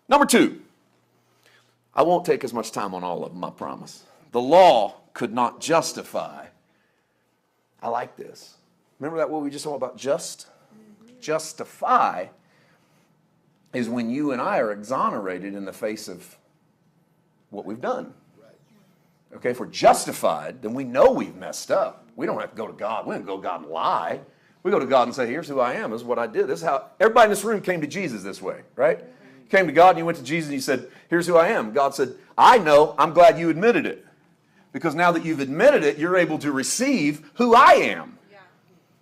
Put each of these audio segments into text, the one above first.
Number two, I won't take as much time on all of them, I promise. The law could not justify. I like this. Remember that what we just talked about, just? Justify is when you and I are exonerated in the face of what we've done. Okay, if we're justified, then we know we've messed up. We don't have to go to God. We don't go to God and lie. We go to God and say, here's who I am. This is what I did. This is how everybody in this room came to Jesus this way, right? You came to God and you went to Jesus and you said, here's who I am. God said, I know. I'm glad you admitted it. Because now that you've admitted it, you're able to receive who I am.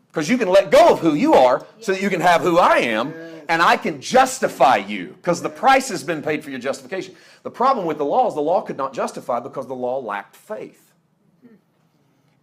Because you can let go of who you are so that you can have who I am. And I can justify you because the price has been paid for your justification. The problem with the law is the law could not justify because the law lacked faith.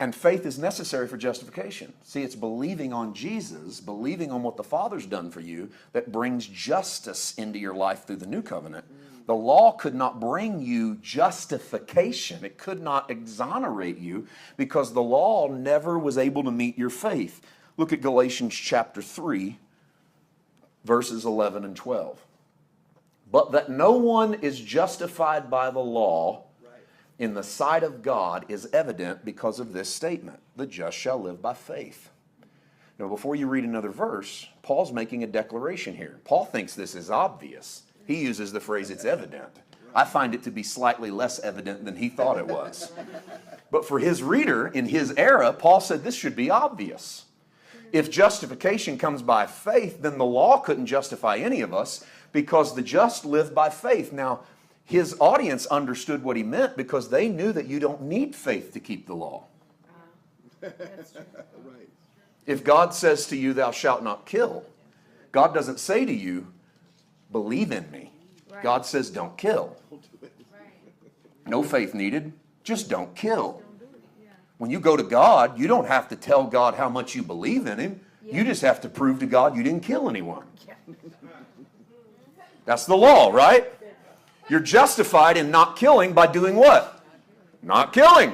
And faith is necessary for justification. See, it's believing on Jesus, believing on what the Father's done for you that brings justice into your life through the new covenant. The law could not bring you justification. It could not exonerate you because the law never was able to meet your faith. Look at Galatians chapter 3. Verses 11 and 12. But that no one is justified by the law in the sight of God is evident because of this statement. The just shall live by faith. Now, before you read another verse, Paul's making a declaration here. Paul thinks this is obvious. He uses the phrase, it's evident. I find it to be slightly less evident than he thought it was. But for his reader in his era, Paul said this should be obvious. If justification comes by faith, then the law couldn't justify any of us because the just live by faith. Now, his audience understood what he meant because they knew that you don't need faith to keep the law. That's true. Right. If God says to you, thou shalt not kill, God doesn't say to you, believe in me. Right. God says, don't kill. Don't do it. Right. No faith needed, just don't kill. When you go to God, you don't have to tell God how much you believe in Him. You just have to prove to God you didn't kill anyone. That's the law, right? You're justified in not killing by doing what? Not killing.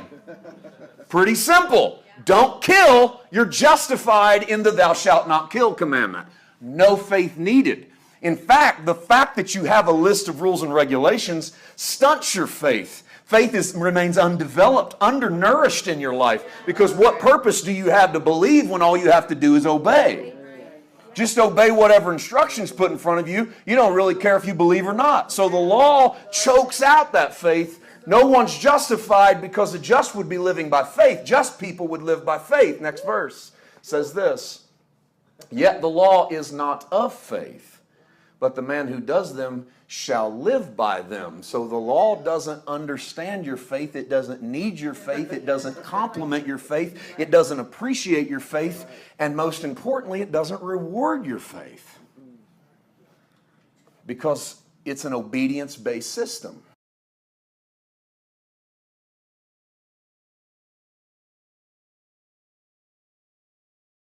Pretty simple. Don't kill. You're justified in the thou shalt not kill commandment. No faith needed. In fact, the fact that you have a list of rules and regulations stunts your faith. Faith remains undeveloped, undernourished in your life. Because what purpose do you have to believe when all you have to do is obey? Just obey whatever instructions put in front of you. You don't really care if you believe or not. So the law chokes out that faith. No one's justified because the just would be living by faith. Just people would live by faith. Next verse says this. Yet the law is not of faith, but the man who does them shall live by them. So the law doesn't understand your faith. It doesn't need your faith. It doesn't complement your faith. It doesn't appreciate your faith. And most importantly, it doesn't reward your faith. Because it's an obedience-based system.